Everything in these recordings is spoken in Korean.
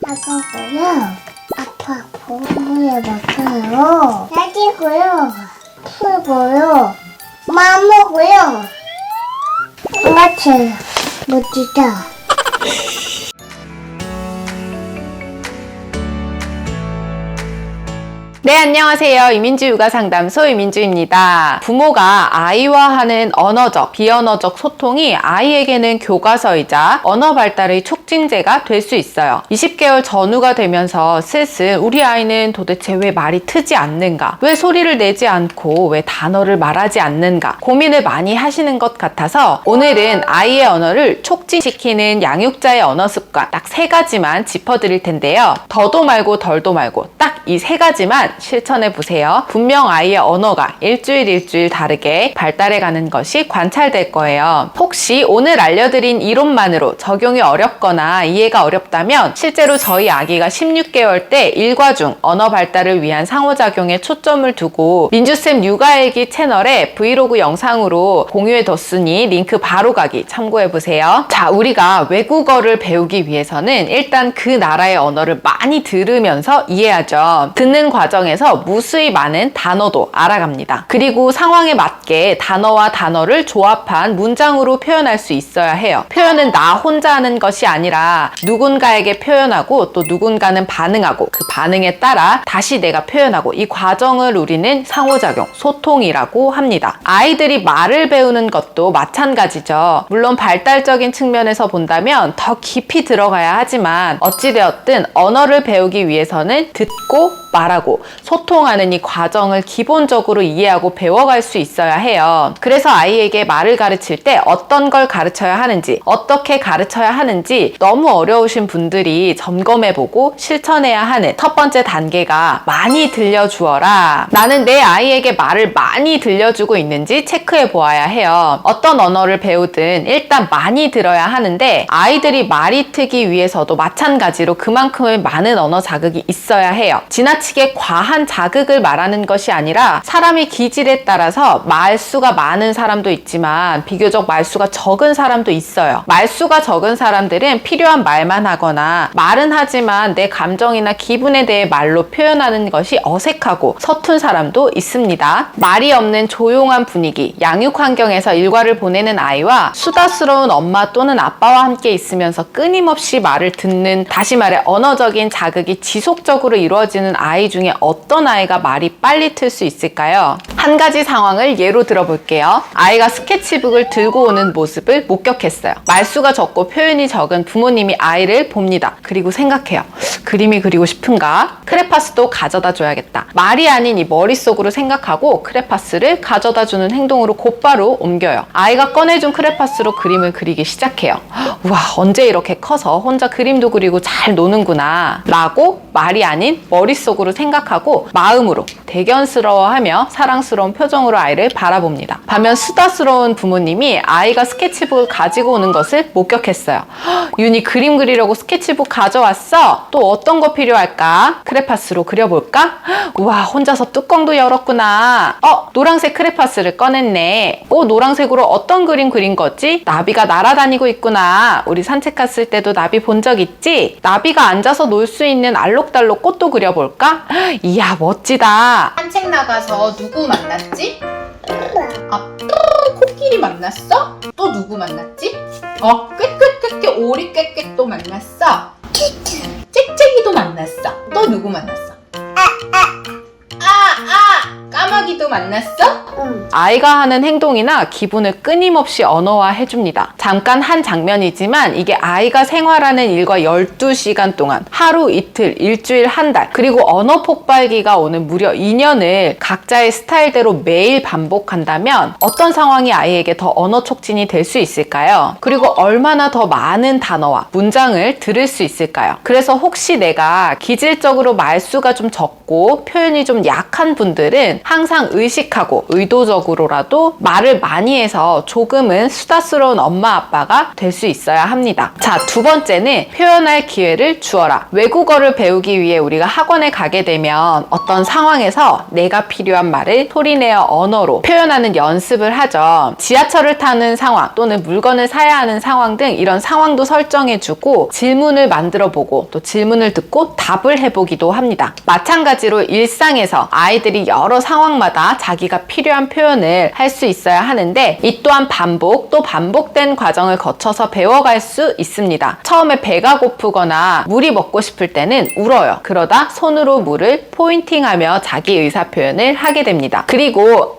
아빠고요. 아빠 공부에 맡아요. 야기고요. 풀고요. 마모고요. 같이 멋지다. 네, 안녕하세요. 이민주 육아상담소 이민주입니다. 부모가 아이와 하는 언어적, 비언어적 소통이 아이에게는 교과서이자 언어 발달의 촉진제가 될 수 있어요. 20개월 전후가 되면서 슬슬 우리 아이는 도대체 왜 말이 트지 않는가? 왜 소리를 내지 않고 왜 단어를 말하지 않는가? 고민을 많이 하시는 것 같아서 오늘은 아이의 언어를 촉진시키는 양육자의 언어 습관 딱 3가지만 짚어드릴 텐데요. 더도 말고 덜도 말고 딱 이 3가지만 실천해 보세요. 분명 아이의 언어가 일주일 다르게 발달해 가는 것이 관찰될 거예요. 혹시 오늘 알려드린 이론만으로 적용이 어렵거나 이해가 어렵다면 실제로 저희 아기가 16개월 때 일과중 언어 발달을 위한 상호작용에 초점을 두고 민주쌤 육아일기 채널에 브이로그 영상으로 공유해 뒀으니 링크 바로 가기 참고해 보세요. 자, 우리가 외국어를 배우기 위해서는 일단 그 나라의 언어를 많이 들으면서 이해하죠. 듣는 과정에서 무수히 많은 단어도 알아갑니다. 그리고 상황에 맞게 단어와 단어를 조합한 문장으로 표현할 수 있어야 해요. 표현은 나 혼자 하는 것이 아니라 누군가에게 표현하고 또 누군가는 반응하고 그 반응에 따라 다시 내가 표현하고 이 과정을 우리는 상호작용, 소통이라고 합니다. 아이들이 말을 배우는 것도 마찬가지죠. 물론 발달적인 측면에서 본다면 더 깊이 들어가야 하지만 어찌되었든 언어를 배우기 위해서는 듣고 말하고 소통하는 이 과정을 기본적으로 이해하고 배워갈 수 있어야 해요. 그래서 아이에게 말을 가르칠 때 어떤 걸 가르쳐야 하는지, 어떻게 가르쳐야 하는지 너무 어려우신 분들이 점검해보고 실천해야 하는 첫 번째 단계가 많이 들려주어라. 나는 내 아이에게 말을 많이 들려주고 있는지 체크해 보아야 해요. 어떤 언어를 배우든 일단 많이 들어야 하는데 아이들이 말이 트기 위해서도 마찬가지로 그만큼의 많은 언어 자극이 있어야 해요. 지나치게 과한 자극을 말하는 것이 아니라 사람이 기질에 따라서 말수가 많은 사람도 있지만 비교적 말수가 적은 사람도 있어요. 말수가 적은 사람들은 필요한 말만 하거나 말은 하지만 내 감정이나 기분에 대해 말로 표현하는 것이 어색하고 서툰 사람도 있습니다. 말이 없는 조용한 분위기, 양육 환경에서 일과를 보내는 아이와 수다스러운 엄마 또는 아빠와 함께 있으면서 끊임없이 말을 듣는, 다시 말해 언어적인 자극이 지속적으로 이루어지는 아이 중에 어떤 아이가 말이 빨리 틀 수 있을까요? 한 가지 상황을 예로 들어볼게요. 아이가 스케치북을 들고 오는 모습을 목격했어요. 말수가 적고 표현이 적은 부모님이 아이를 봅니다. 그리고 생각해요. 그림이 그리고 싶은가? 크레파스도 가져다 줘야겠다. 말이 아닌 이 머릿속으로 생각하고 크레파스를 가져다 주는 행동으로 곧바로 옮겨요. 아이가 꺼내준 크레파스로 그림을 그리기 시작해요. 우와, 언제 이렇게 커서 혼자 그림도 그리고 잘 노는구나 라고 말이 아닌 머릿속으로 생각하고 마음으로 대견스러워하며 사랑스러운 표정으로 아이를 바라봅니다. 반면 수다스러운 부모님이 아이가 스케치북을 가지고 오는 것을 목격했어요. 윤이 그림 그리려고 스케치북 가져왔어? 또 어떤 거 필요할까? 크레파스로 그려볼까? 우와, 혼자서 뚜껑도 열었구나. 노란색 크레파스를 꺼냈네. 노란색으로 어떤 그림 그린 거지? 나비가 날아다니고 있구나. 우리 산책 갔을 때도 나비 본 적 있지? 나비가 앉아서 놀 수 있는 알록달록 꽃도 그려볼까? 이야, 멋지다. 산책 나가서 누구 만났지? 코끼리 만났어? 또 누구 만났지? 꾀꾀꾀꾀 오리 꾀꾀 또 만났어? 짹짹이도 만났어? 또 누구 만났어? 까마귀도 만났어? 아이가 하는 행동이나 기분을 끊임없이 언어화해줍니다. 잠깐 한 장면이지만 이게 아이가 생활하는 일과 12시간 동안 하루, 이틀, 일주일, 한 달, 그리고 언어 폭발기가 오는 무려 2년을 각자의 스타일대로 매일 반복한다면 어떤 상황이 아이에게 더 언어 촉진이 될 수 있을까요? 그리고 얼마나 더 많은 단어와 문장을 들을 수 있을까요? 그래서 혹시 내가 기질적으로 말수가 좀 적고 표현이 좀 약한 분들은 항상 의식하고 의도적으로라도 말을 많이 해서 조금은 수다스러운 엄마 아빠가 될 수 있어야 합니다. 자, 두 번째는 표현할 기회를 주어라. 외국어를 배우기 위해 우리가 학원에 가게 되면 어떤 상황에서 내가 필요한 말을 소리내어 언어로 표현하는 연습을 하죠. 지하철을 타는 상황 또는 물건을 사야 하는 상황 등 이런 상황도 설정해주고 질문을 만들어보고 또 질문을 듣고 답을 해보기도 합니다. 마찬가지로 일상에서 아이들이 여러 상황마다 자기가 필요한 표현을 할 수 있어야 하는데 이 또한 반복 또 반복된 과정을 거쳐서 배워갈 수 있습니다. 처음에 배가 고프거나 물이 먹고 싶을 때는 울어요. 그러다 손으로 물을 포인팅하며 자기 의사 표현을 하게 됩니다. 그리고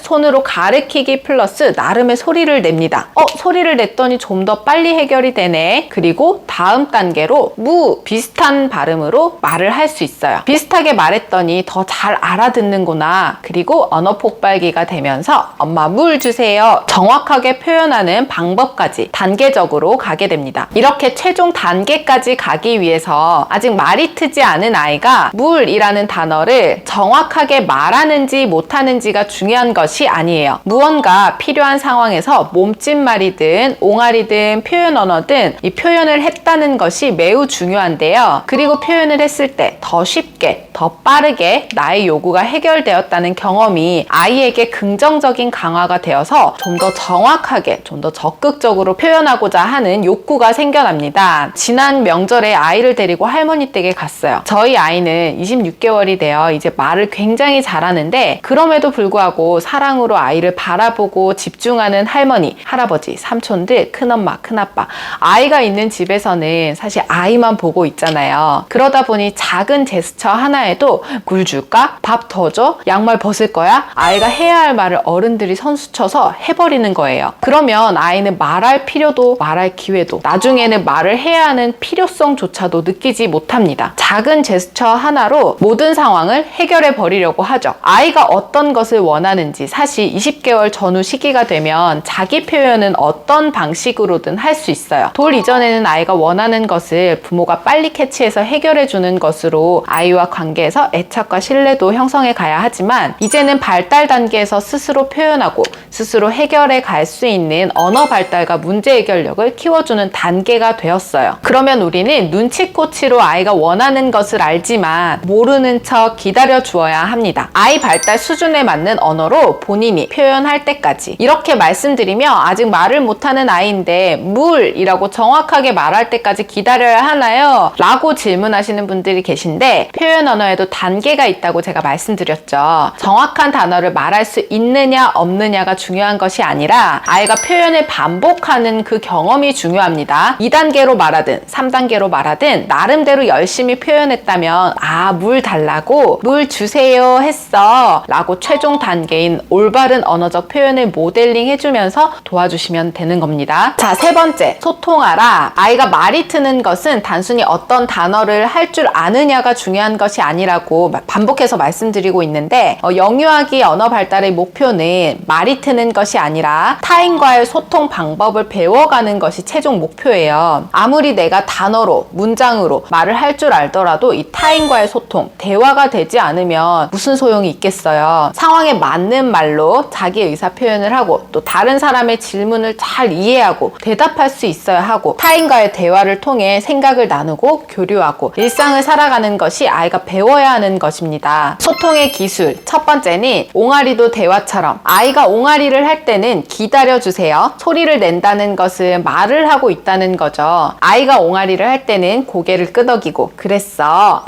손으로 가르치기 플러스 나름의 소리를 냅니다. 소리를 냈더니 좀 더 빨리 해결이 되네. 그리고 다음 단계로 무 비슷한 발음으로 말을 할 수 있어요. 비슷하게 말했더니 더 잘 알아듣는구나. 그리고 언어 폭발기가 되면서 엄마 물 주세요. 정확하게 표현하는 방법까지 단계적으로 가게 됩니다. 이렇게 최종 단계까지 가기 위해서 아직 말이 트지 않은 아이가 물이라는 단어를 정확하게 말하는지 못하는지가 중요한 것이 아니에요. 무언가 필요한 상황에서 몸짓말이든 옹알이든 표현 언어든 이 표현을 했다는 것이 매우 중요한데요. 그리고 표현을 했을 때 더 쉽게 더 빠르게 나의 요구가 해결되었다는 경험이 아이에게 긍정적인 강화가 되어서 좀 더 정확하게 좀 더 적극적으로 표현하고자 하는 욕구가 생겨납니다. 지난 명절에 아이를 데리고 할머니 댁에 갔어요. 저희 아이는 26개월이 되어 이제 말을 굉장히 잘하는데 그럼에도 불구하고 사랑으로 아이를 바라보고 집중하는 할머니, 할아버지, 삼촌들, 큰엄마, 큰아빠 아이가 있는 집에서는 사실 아이만 보고 있잖아요. 그러다 보니 작은 제스처 하나에도 물 줄까? 밥 더 줘? 양말 벗을 거야? 아이가 해야 할 말을 어른들이 선수쳐서 해버리는 거예요. 그러면 아이는 말할 필요도 말할 기회도 나중에는 말을 해야 하는 필요성조차도 느끼지 못합니다. 작은 제스처 하나로 모든 상황을 해결해 버리려고 하죠. 아이가 어떤 것을 원하는지 사실 20개월 전후 시기가 되면 자기 표현은 어떤 방식으로든 할 수 있어요. 돌 이전에는 아이가 원하는 것을 부모가 빨리 캐치해서 해결해 주는 것으로 아이와 관계에서 애착과 신뢰도 형성해 가야 하지만 이제는 발달 단계에서 스스로 표현하고 스스로 해결해 갈 수 있는 언어 발달과 문제 해결력을 키워주는 단계가 되었어요. 그러면 우리는 눈치코치로 아이가 원하는 것을 알지만 모르는 척 기다려 주어야 합니다. 아이 발달 수준에 맞는 언어로 본인이 표현할 때까지. 이렇게 말씀드리며 아직 말을 못하는 아이인데 물이라고 정확하게 말할 때까지 기다려야 하나요? 라고 질문하시는 분들이 계신데 표현 언어에도 단계가 있다고 제가 말씀드렸죠. 정확한 단어를 말할 수 있느냐 없느냐가 중요한 것이 아니라 아이가 표현을 반복하는 그 경험이 중요합니다. 2단계로 말하든 3단계로 말하든 나름대로 열심히 표현했다면 물 달라고 물 주세요 했어 라고 최종 단계인 올바른 언어적 표현을 모델링 해주면서 도와주시면 되는 겁니다. 자, 세 번째, 소통하라. 아이가 말이 트는 것은 단순히 어떤 단어를 할 줄 아느냐가 중요한 것이 아니라고 반복해서 말씀드리고 있는데 영유아기 언어 발달의 목표는 말이 트는 것이 아니라 타인과의 소통 방법을 배워가는 것이 최종 목표예요. 아무리 내가 단어로 문장으로 말을 할 줄 알더라도 이 타인과의 소통, 대화가 되지 않으면 무슨 소용이 있겠어요. 상황에 맞는 말로 자기 의사 표현을 하고 또 다른 사람의 질문을 잘 이해하고 대답할 수 있어야 하고 타인과의 대화를 통해 생각을 나누고 교류하고 일상을 살아가는 것이 아이가 배워야 하는 것입니다. 소통의 기술 첫 번째는 옹알이도 대화처럼 아이가 옹알이를 할 때는 기다려주세요. 소리를 낸다는 것은 말을 하고 있다는 거죠. 아이가 옹알이를 할 때는 고개를 끄덕이고 그랬어.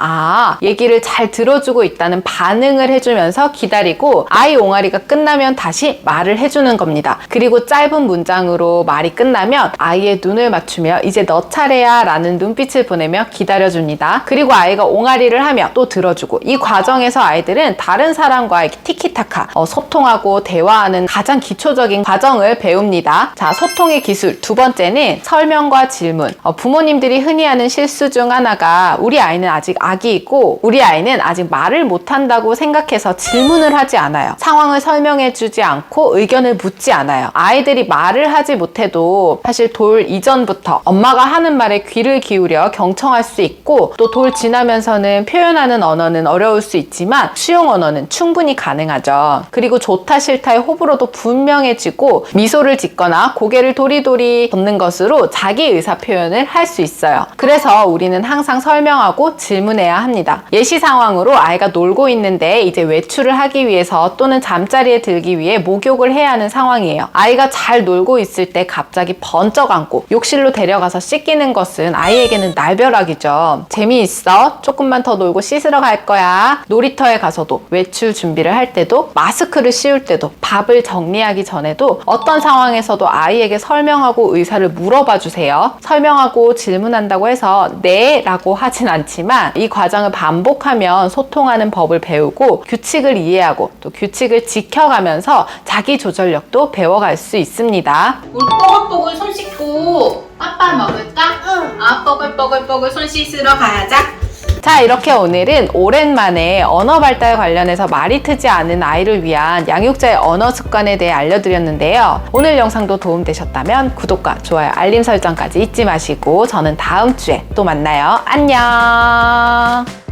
얘기를 잘 들어주고 있다는 반응을 해주면서 기다리고 아이 옹알이가 끝나면 다시 말을 해주는 겁니다. 그리고 짧은 문장으로 말이 끝나면 아이의 눈을 맞추며 이제 너 차례야 라는 눈빛을 보내며 기다려줍니다. 그리고 아이가 옹알이를 하며 또 들어주고 이 과정에서 아이들은 다른 사람과의 티키타카 소통하고 대화하는 가장 기초적인 과정을 배웁니다. 자, 소통의 기술 두 번째는 설명과 질문. 부모님들이 흔히 하는 실수 중 하나가 우리 아이는 아직 아기이고 우리 아이는 아직 말을 못한다고 생각해서 질문을 하지 않아요. 상황을 설명해 주지 않고 의견을 묻지 않아요. 아이들이 말을 하지 못해도 사실 돌 이전부터 엄마가 하는 말에 귀를 기울여 경청할 수 있고 또 돌 지나면서는 표현하는 언어는 어려울 수 있지만 수용 언어는 충분히 가능하죠. 달라지죠. 그리고 좋다 싫다의 호불호도 분명해지고 미소를 짓거나 고개를 도리도리 걷는 것으로 자기 의사 표현을 할 수 있어요. 그래서 우리는 항상 설명하고 질문해야 합니다. 예시 상황으로 아이가 놀고 있는데 이제 외출을 하기 위해서 또는 잠자리에 들기 위해 목욕을 해야 하는 상황이에요. 아이가 잘 놀고 있을 때 갑자기 번쩍 안고 욕실로 데려가서 씻기는 것은 아이에게는 날벼락이죠. 재미있어? 조금만 더 놀고 씻으러 갈 거야. 놀이터에 가서도 외출 준비를 할 때도 마스크를 씌울 때도 밥을 정리하기 전에도 어떤 상황에서도 아이에게 설명하고 의사를 물어봐 주세요. 설명하고 질문한다고 해서 네 라고 하진 않지만 이 과정을 반복하면 소통하는 법을 배우고 규칙을 이해하고 또 규칙을 지켜가면서 자기 조절력도 배워갈 수 있습니다. 우리 뽀글뽀글 손 씻고 아빠 먹을까? 응. 아, 뽀글뽀글뽀글 손 씻으러 가자. 자, 이렇게 오늘은 오랜만에 언어 발달 관련해서 말이 트지 않은 아이를 위한 양육자의 언어 습관에 대해 알려드렸는데요. 오늘 영상도 도움되셨다면 구독과 좋아요, 알림 설정까지 잊지 마시고 저는 다음 주에 또 만나요. 안녕!